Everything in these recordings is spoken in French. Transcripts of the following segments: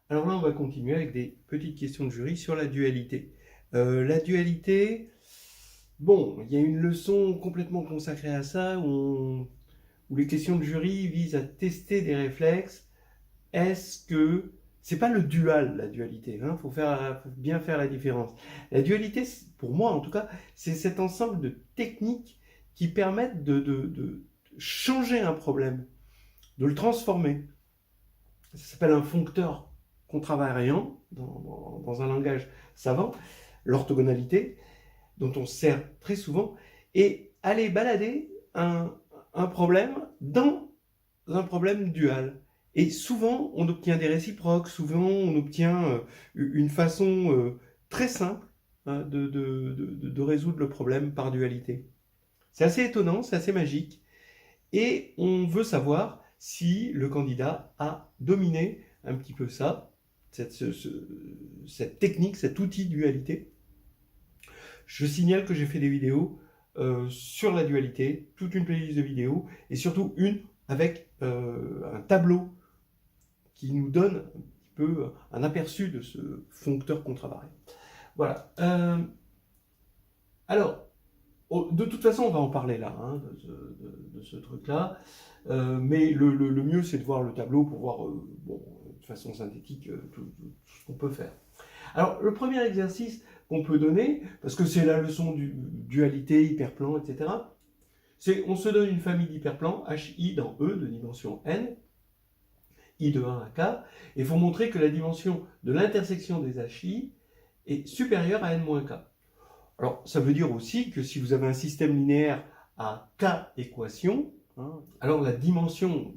Alors là, on va continuer avec des petites questions de jury sur la dualité. La dualité, bon, il y a une leçon complètement consacrée à ça où les questions de jury visent à tester des réflexes. Est-ce que c'est pas le dual, la dualité, hein, faut bien faire la différence. La dualité, pour moi en tout cas, c'est cet ensemble de techniques qui permettent de changer un problème, de le transformer. Ça s'appelle un foncteur contravariant dans un langage savant, l'orthogonalité, dont on se sert très souvent, et aller balader un problème dans un problème dual. Et souvent, on obtient des réciproques, souvent, on obtient une façon très simple hein, de résoudre le problème par dualité. C'est assez étonnant, c'est assez magique, et on veut savoir si le candidat a dominé un petit peu ça, cette technique, cet outil dualité. Je signale que j'ai fait des vidéos sur la dualité, toute une playlist de vidéos, et surtout une avec un tableau qui nous donne un petit peu un aperçu de ce foncteur contravariant. Voilà. Alors, de toute façon, on va en parler là, hein, de ce truc-là. Mais le mieux, c'est de voir le tableau pour voir, bon, de façon synthétique, tout ce qu'on peut faire. Alors, le premier exercice qu'on peut donner, parce que c'est la leçon du dualité, hyperplan, etc., c'est on se donne une famille d'hyperplans, HI dans E de dimension n, I de 1 à k, et il faut montrer que la dimension de l'intersection des HI est supérieure à n-k. Alors, ça veut dire aussi que si vous avez un système linéaire à k équations, hein, alors la dimension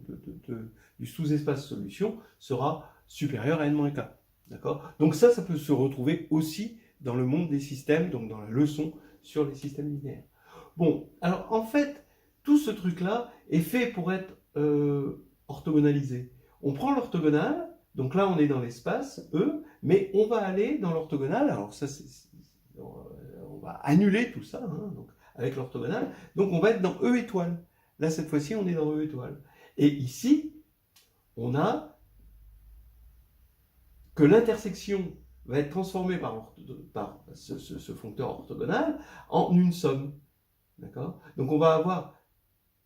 du sous-espace solution sera supérieure à n-k. D'accord ? Donc ça peut se retrouver aussi dans le monde des systèmes, donc dans la leçon sur les systèmes linéaires. Bon, alors en fait, tout ce truc-là est fait pour être orthogonalisé. On prend l'orthogonale, donc là on est dans l'espace, E, mais on va aller dans l'orthogonale, alors ça on va annuler tout ça, hein, donc, avec l'orthogonale, donc on va être dans E étoile. Là cette fois-ci on est dans E étoile. Et ici, on a que l'intersection va être transformée par ce foncteur orthogonal en une somme. D'accord ? Donc on va avoir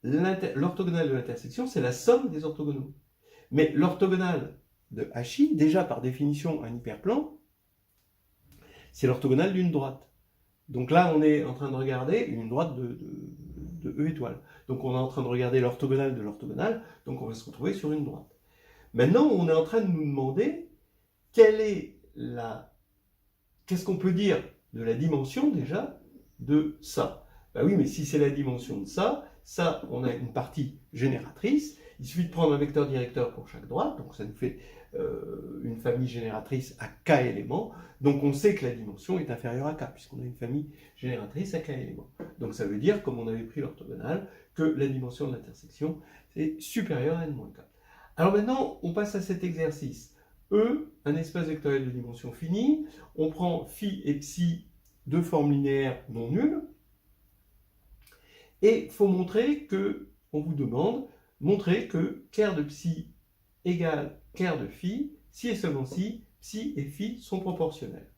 l'orthogonale de l'intersection, c'est la somme des orthogonaux. Mais l'orthogonale de HI, déjà par définition un hyperplan, c'est l'orthogonale d'une droite. Donc là, on est en train de regarder une droite de E étoile. Donc on est en train de regarder l'orthogonale de l'orthogonale, donc on va se retrouver sur une droite. Maintenant, on est en train de nous demander qu'est-ce qu'on peut dire de la dimension déjà de ça. Ben oui, mais si c'est la dimension de ça, on a une partie génératrice. Il suffit de prendre un vecteur directeur pour chaque droite, donc ça nous fait une famille génératrice à k éléments. Donc on sait que la dimension est inférieure à k, puisqu'on a une famille génératrice à k éléments. Donc ça veut dire, comme on avait pris l'orthogonale, que la dimension de l'intersection est supérieure à n-k. Alors maintenant, on passe à cet exercice. E, un espace vectoriel de dimension finie. On prend phi et psi, deux formes linéaires non nulles. Et il faut montrer que, on vous demande, montrer que ker de psi égale ker de phi, si et seulement si, psi et phi sont proportionnels.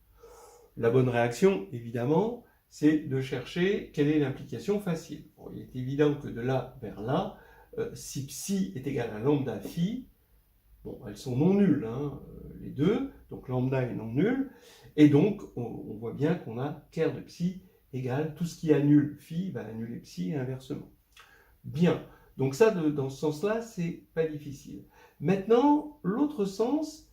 La bonne réaction, évidemment, c'est de chercher quelle est l'implication facile. Bon, il est évident que de là vers là, si psi est égal à lambda phi, bon, elles sont non nulles, hein, les deux, donc lambda est non nul, et donc on voit bien qu'on a ker de psi égale tout ce qui annule phi va annuler psi et inversement. Bien, donc ça, dans ce sens-là, c'est pas difficile. Maintenant, l'autre sens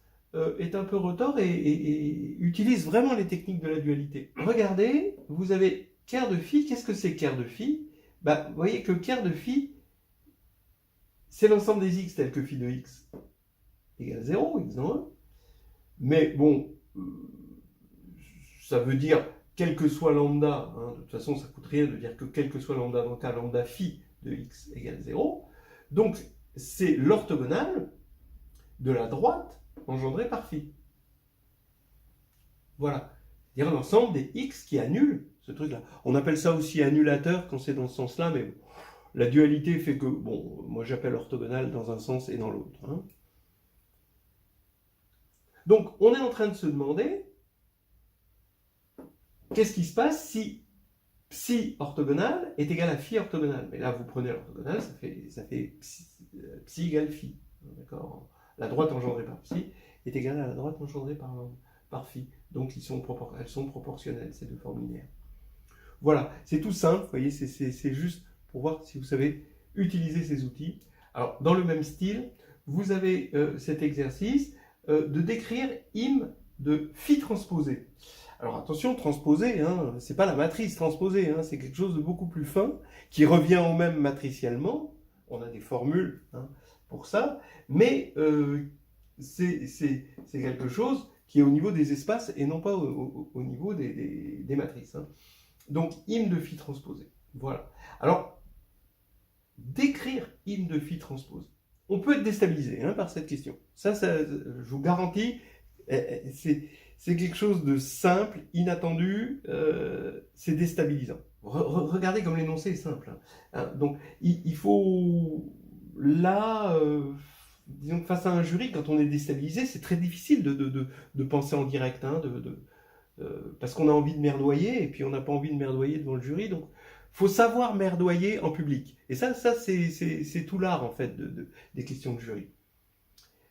est un peu retors et utilise vraiment les techniques de la dualité. Regardez, vous avez ker de phi, qu'est-ce que c'est ker de phi ? Bah, vous voyez que ker de phi, c'est l'ensemble des x tels que phi de x égale 0, x dans 1. Mais bon, ça veut dire quel que soit lambda, hein, de toute façon ça ne coûte rien de dire que quel que soit lambda dans le cas lambda phi de x égale 0. Donc c'est l'orthogonale de la droite engendrée par phi. Voilà. C'est-à-dire l'ensemble des x qui annulent ce truc-là. On appelle ça aussi annulateur quand c'est dans ce sens-là, mais bon, la dualité fait que, bon, moi j'appelle orthogonale dans un sens et dans l'autre. Hein. Donc, on est en train de se demander qu'est-ce qui se passe si psi orthogonal est égal à phi orthogonal. Mais là, vous prenez l'orthogonal, ça fait psi égale phi. D'accord? La droite engendrée par psi est égale à la droite engendrée par phi. Donc, elles sont proportionnelles, ces deux formes linéaires. Voilà, c'est tout simple, vous voyez, c'est juste pour voir si vous savez utiliser ces outils. Alors, dans le même style, vous avez cet exercice de décrire im de phi transposé. Alors attention, transposé, hein, c'est pas la matrice transposée, hein, c'est quelque chose de beaucoup plus fin, qui revient au même matriciellement. On a des formules pour ça, mais c'est quelque chose qui est au niveau des espaces et non pas au niveau des matrices. Hein. Donc, im de phi transposé. Voilà. Alors, décrire im de phi transposé. On peut être déstabilisé par cette question. Ça, je vous garantis, c'est quelque chose de simple, inattendu, c'est déstabilisant. Regardez comme l'énoncé est simple. Donc, il faut, là, disons que face à un jury, quand on est déstabilisé, c'est très difficile de penser en direct, parce qu'on a envie de merdoyer, et puis on n'a pas envie de merdoyer devant le jury, donc faut savoir merdoyer en public. Et ça c'est tout l'art, en fait, des questions de jury.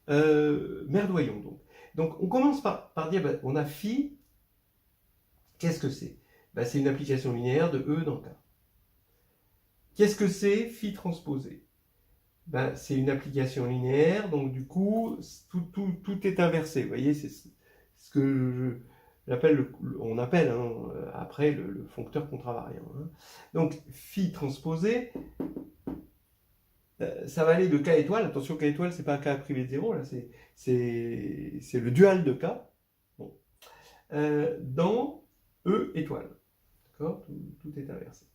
Merdoyons, donc. Donc, on commence par dire, on a phi, qu'est-ce que c'est? C'est une application linéaire de E dans K. Qu'est-ce que c'est phi transposé? C'est une application linéaire, donc du coup, tout est inversé. Vous voyez, c'est ce que on appelle après le foncteur contravariant. Donc, phi transposé, ça va aller de K étoile. Attention, K étoile, c'est pas K privé de 0, là, c'est le dual de K. Bon. Dans E étoile. D'accord? Tout est inversé.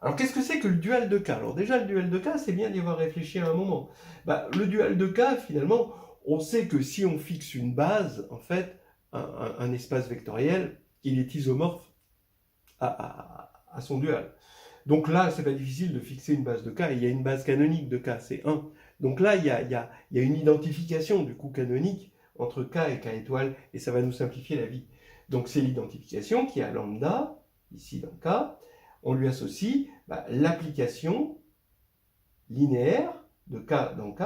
Alors, qu'est-ce que c'est que le dual de K? Alors, déjà, le dual de K, c'est bien d'y avoir réfléchi à un moment. Le dual de K, finalement, on sait que si on fixe une base, en fait, un espace vectoriel, il est isomorphe à son dual. Donc là, c'est pas difficile de fixer une base de K. Il y a une base canonique de K, c'est 1. Donc là, il y a une identification, du coup, canonique entre K et K étoile, et ça va nous simplifier la vie. Donc c'est l'identification qui a lambda, ici dans K. On lui associe l'application linéaire de K dans K,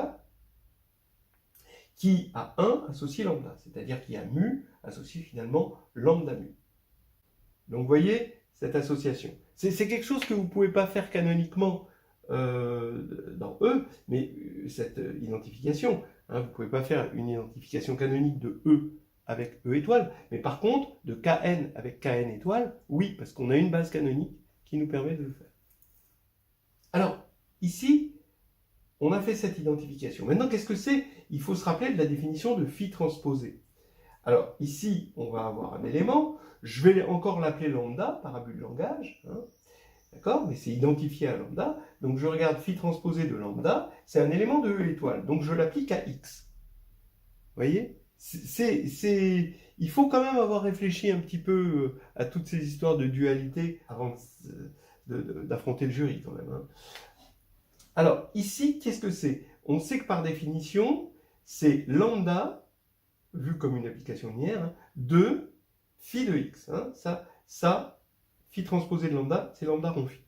qui a 1 associé lambda, c'est-à-dire qui a mu associé finalement lambda mu. Donc vous voyez cette association. C'est quelque chose que vous ne pouvez pas faire canoniquement dans E, mais cette identification, vous ne pouvez pas faire une identification canonique de E avec E étoile, mais par contre, de Kn avec Kn étoile, oui, parce qu'on a une base canonique qui nous permet de le faire. Alors, ici, on a fait cette identification. Maintenant, qu'est-ce que c'est? Il faut se rappeler de la définition de phi transposé. Alors, ici, on va avoir un élément. Je vais encore l'appeler lambda, par abus de langage. D'accord? Mais c'est identifié à lambda. Donc, je regarde phi transposé de lambda. C'est un élément de E étoile. Donc, je l'applique à x. Vous voyez? Il faut quand même avoir réfléchi un petit peu à toutes ces histoires de dualité avant d'affronter le jury, quand même. Alors, ici, qu'est-ce que c'est? On sait que par définition, c'est lambda, vu comme une application linéaire, de phi de x. Ça, phi transposé de lambda, c'est lambda rond phi.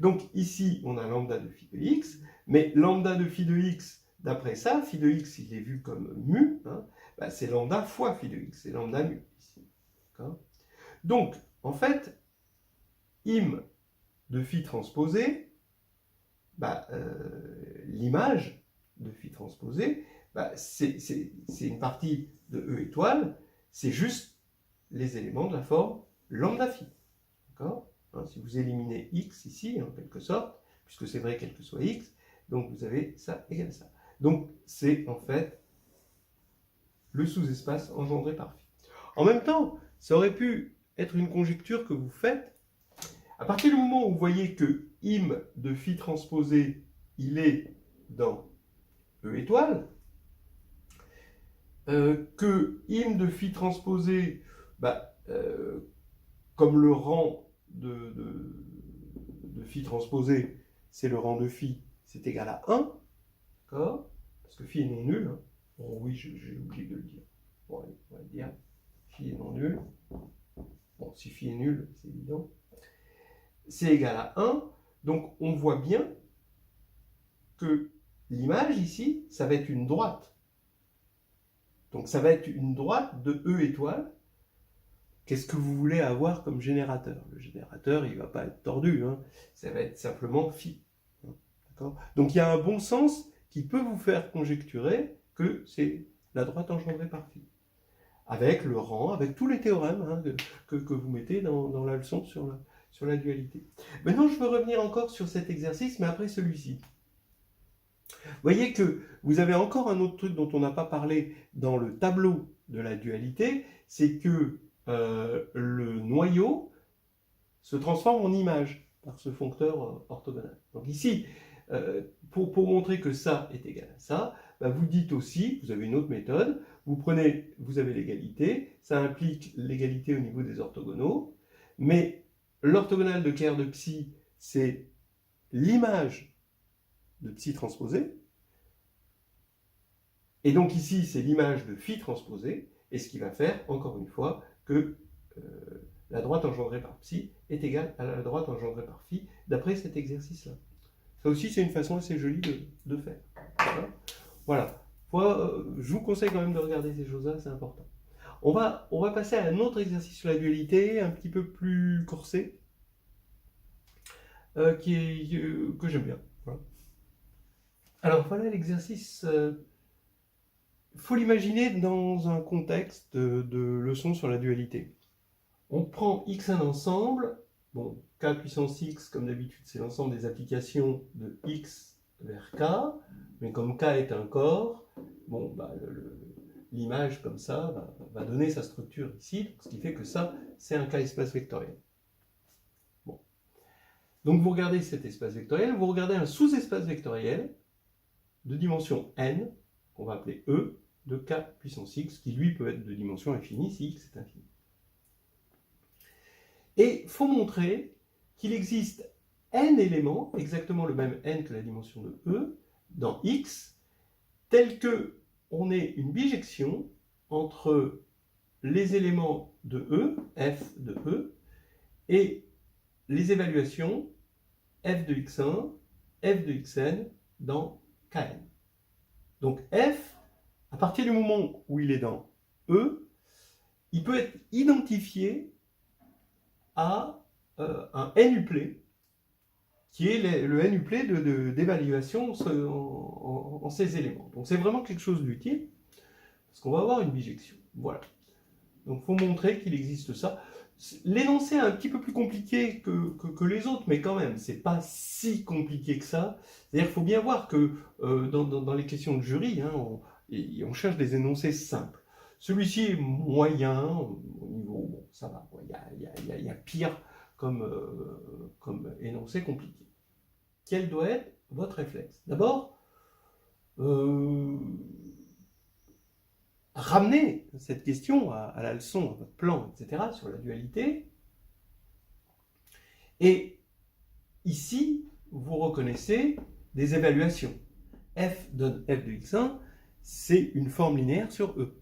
Donc ici, on a lambda de phi de x, mais lambda de phi de x, d'après ça, phi de x, il est vu comme mu, c'est lambda fois phi de x, c'est lambda mu ici. Donc, en fait, im de phi transposé, l'image de phi transposé, c'est une partie de E étoile, c'est juste les éléments de la forme lambda phi. D'accord? Si vous éliminez x ici, en quelque sorte, puisque c'est vrai quel que soit x, donc vous avez ça égale ça. Donc c'est en fait le sous-espace engendré par phi. En même temps, ça aurait pu être une conjecture que vous faites. À partir du moment où vous voyez que im de phi transposé, il est dans E étoile, que im de phi transposé, comme le rang de phi transposé, c'est le rang de phi, c'est égal à 1, d'accord? Parce que phi est non nul. Bon, oui, j'ai oublié de le dire. Bon, allez. si phi est nul, c'est évident, c'est égal à 1, donc on voit bien que l'image ici, ça va être une droite. Donc ça va être une droite de E étoile. Qu'est-ce que vous voulez avoir comme générateur? Le générateur, il ne va pas être tordu, hein. Ça va être simplement phi. Donc il y a un bon sens qui peut vous faire conjecturer que c'est la droite engendrée par phi. Avec le rang, avec tous les théorèmes, hein, que vous mettez dans la leçon sur la dualité. Maintenant, je veux revenir encore sur cet exercice, mais après celui-ci. Vous voyez que vous avez encore un autre truc dont on n'a pas parlé dans le tableau de la dualité, c'est que le noyau se transforme en image par ce foncteur orthogonal. Donc ici, pour montrer que ça est égal à ça, bah vous dites aussi, vous avez une autre méthode, vous avez l'égalité, ça implique l'égalité au niveau des orthogonaux, mais l'orthogonale de Kerr de psi, c'est l'image de psi transposé, et donc ici, c'est l'image de phi transposé, et ce qui va faire, encore une fois, que la droite engendrée par psi est égale à la droite engendrée par phi, d'après cet exercice-là. Ça aussi, c'est une façon assez jolie de faire. Voilà. Je vous conseille quand même de regarder ces choses-là, c'est important. On va passer à un autre exercice sur la dualité, un petit peu plus corsé, que j'aime bien. Voilà. Alors voilà l'exercice. Il faut l'imaginer dans un contexte de leçon sur la dualité. On prend x1 ensemble, bon, k puissance x, comme d'habitude, c'est l'ensemble des applications de x vers k, mais comme k est un corps, bon, bah, l'image comme ça va donner sa structure ici, ce qui fait que ça, c'est un k-espace vectoriel. Bon. Donc vous regardez cet espace vectoriel, vous regardez un sous-espace vectoriel de dimension n, qu'on va appeler E, de k puissance x, qui lui peut être de dimension infinie si x est infini. Et il faut montrer qu'il existe n éléments, exactement le même n que la dimension de E, dans x, tel que on ait une bijection entre les éléments de E, f de E, et les évaluations f de x1, f de xn dans kn. Donc f, à partir du moment où il est dans E, il peut être identifié à un n-uplet, qui est le n-uplet d'évaluation en ces éléments. Donc c'est vraiment quelque chose d'utile, parce qu'on va avoir une bijection. Voilà. Donc il faut montrer qu'il existe ça. L'énoncé est un petit peu plus compliqué que les autres, mais quand même, c'est pas si compliqué que ça. C'est-à-dire qu'il faut bien voir que dans les questions de jury, hein, on cherche des énoncés simples. Celui-ci est moyen, au niveau, bon, ça va, il y a pire comme énoncé compliqué. Quel doit être votre réflexe? D'abord, ramener cette question à la leçon, à votre plan, etc., sur la dualité. Et ici, vous reconnaissez des évaluations. F donne f de x1, c'est une forme linéaire sur E.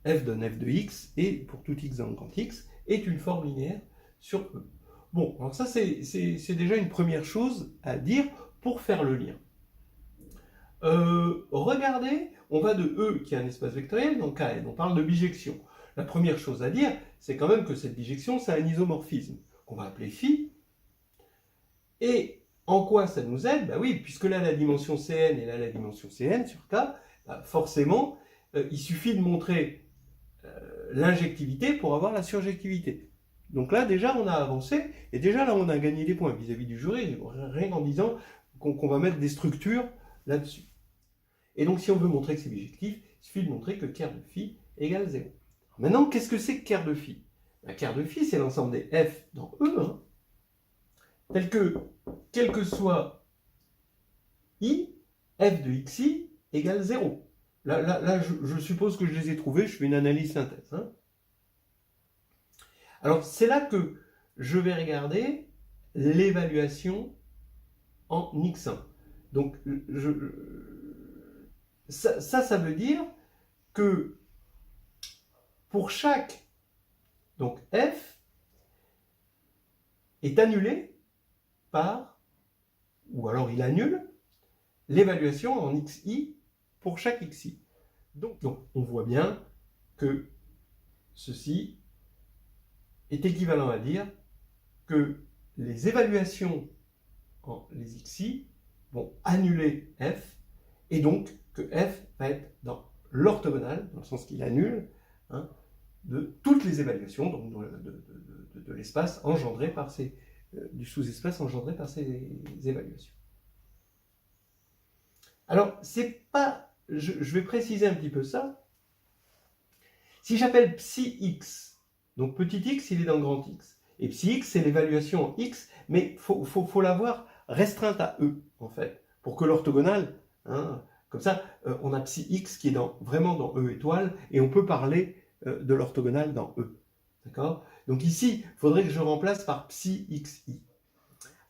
F donne f de x, et pour tout x dans le grand X, est une forme linéaire sur E. Bon, alors ça c'est déjà une première chose à dire pour faire le lien. Regardez, on va de E qui est un espace vectoriel dans Kn, on parle de bijection. La première chose à dire, c'est quand même que cette bijection, c'est un isomorphisme, qu'on va appeler phi. Et en quoi ça nous aide? Bah oui, puisque là la dimension Cn et là la dimension Cn sur K, bah forcément, il suffit de montrer l'injectivité pour avoir la surjectivité. Donc là, déjà, on a avancé, et déjà, là, on a gagné des points vis-à-vis du jury, rien qu'en disant qu'on va mettre des structures là-dessus. Et donc, si on veut montrer que c'est bijectif, il suffit de montrer que Kerr de phi égale 0. Maintenant, qu'est-ce que c'est que Kerr de phi? Kerr de phi, c'est l'ensemble des f dans E, hein, tel que, quel que soit i, f de xi égale 0. Là je suppose que je les ai trouvés, je fais une analyse synthèse. Hein. Alors, c'est là que je vais regarder l'évaluation en x1. Donc, ça veut dire que pour chaque... Donc f est annulé par, ou alors il annule, l'évaluation en xi pour chaque xi. Donc on voit bien que ceci est équivalent à dire que les évaluations en les xi vont annuler f, et donc que f va être dans l'orthogonale, dans le sens qu'il annule, hein, de toutes les évaluations, donc de l'espace engendré par ces, du sous-espace engendré par ces évaluations. Alors, c'est pas, je vais préciser un petit peu ça. Si j'appelle psi x, donc petit x, il est dans grand X, et psi x, c'est l'évaluation en x, mais faut l'avoir restreinte à e, en fait, pour que l'orthogonale, hein, comme ça, on a psi x qui est vraiment dans e étoile, et on peut parler de l'orthogonale dans e. D'accord? Donc ici, il faudrait que je remplace par psi xi.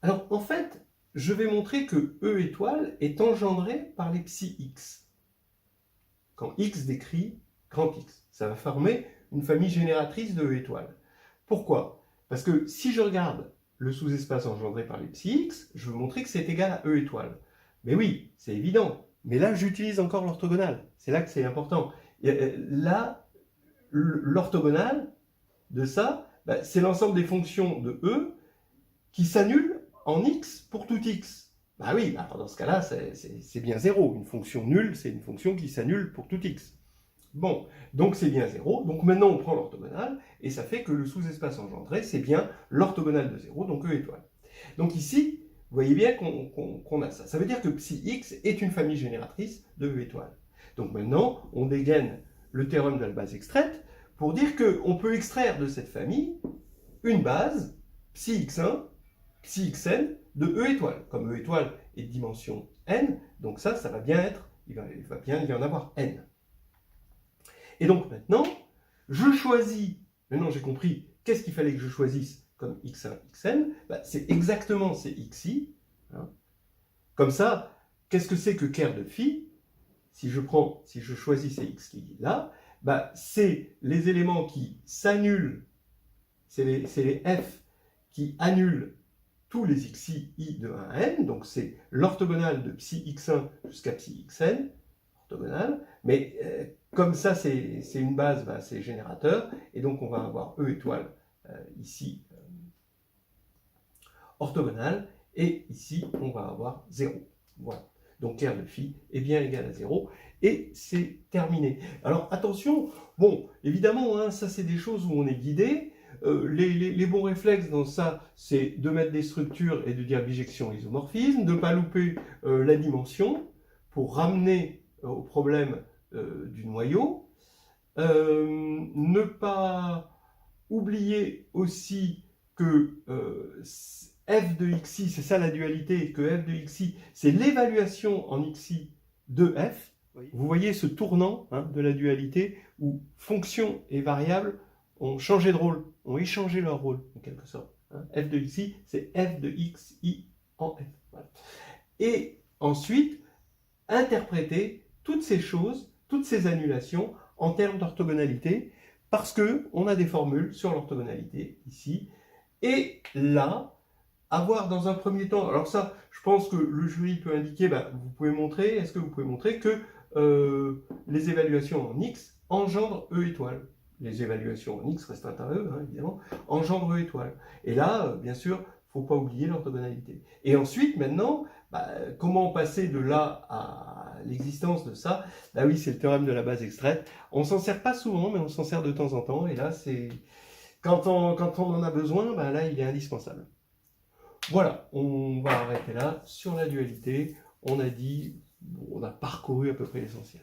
Alors, en fait, je vais montrer que e étoile est engendré par les psi x. Quand x décrit grand X, ça va former une famille génératrice de e étoile. Pourquoi? Parce que si je regarde le sous-espace engendré par les psi x, je veux montrer que c'est égal à e étoile. Mais oui, c'est évident. Mais là, j'utilise encore l'orthogonale. C'est là que c'est important. Et là, l'orthogonale de ça, bah, c'est l'ensemble des fonctions de e qui s'annulent en x pour tout x. Bah oui, alors dans ce cas-là, c'est bien 0. Une fonction nulle, c'est une fonction qui s'annule pour tout x. Bon, donc c'est bien 0. Donc maintenant, on prend l'orthogonale, et ça fait que le sous-espace engendré, c'est bien l'orthogonale de 0, donc e étoile. Donc ici, vous voyez bien qu'on a ça. Ça veut dire que psi x est une famille génératrice de e étoile. Donc maintenant, on dégaine le théorème de la base extraite pour dire qu'on peut extraire de cette famille une base, psi x1, psi xn, de e étoile. Comme e étoile est de dimension n, donc ça va bien être, il va bien y en avoir n. Et donc maintenant, je choisis, maintenant j'ai compris qu'est-ce qu'il fallait que je choisisse comme x1, xn, bah, c'est exactement ces xi. Hein. Comme ça, qu'est-ce que c'est que ker de phi? Si je choisis ces xi là, bah, c'est les éléments qui s'annulent, c'est les f qui annulent tous les xi i de 1 à n, donc c'est l'orthogonale de psi x1 jusqu'à psi xn, orthogonale, mais comme ça c'est une base, bah, c'est générateur, et donc on va avoir e étoile ici orthogonale, et ici on va avoir 0. Voilà. Donc ker de phi est bien égal à 0, et c'est terminé. Alors attention, bon, évidemment, hein, ça c'est des choses où on est guidé. Les bons réflexes dans ça, c'est de mettre des structures et de dire bijection isomorphisme, de ne pas louper la dimension pour ramener au problème du noyau, ne pas oublier aussi que f de xi, c'est ça la dualité, que f de xi, c'est l'évaluation en xi de f. Vous voyez ce tournant, hein, de la dualité où fonction et variable ont changé de rôle, ont échangé leur rôle en quelque sorte. Hein. F de xi, c'est f de xi en f. Voilà. Et ensuite, interpréter toutes ces choses, toutes ces annulations en termes d'orthogonalité, parce qu'on a des formules sur l'orthogonalité ici, et là, avoir dans un premier temps, alors ça, je pense que le jury peut indiquer, bah, vous pouvez montrer, est-ce que vous pouvez montrer que les évaluations en x engendrent e étoile. Les évaluations en x restreintes à e, hein, évidemment, engendrent e étoile. Et là, bien sûr, il ne faut pas oublier l'orthogonalité. Et ensuite, maintenant, bah, comment passer de là à l'existence de ça? Bah oui, c'est le théorème de la base extraite. On s'en sert pas souvent, mais on s'en sert de temps en temps. Et là, c'est quand on en a besoin, bah là, il est indispensable. Voilà, on va arrêter là sur la dualité. On a dit, on a parcouru à peu près l'essentiel.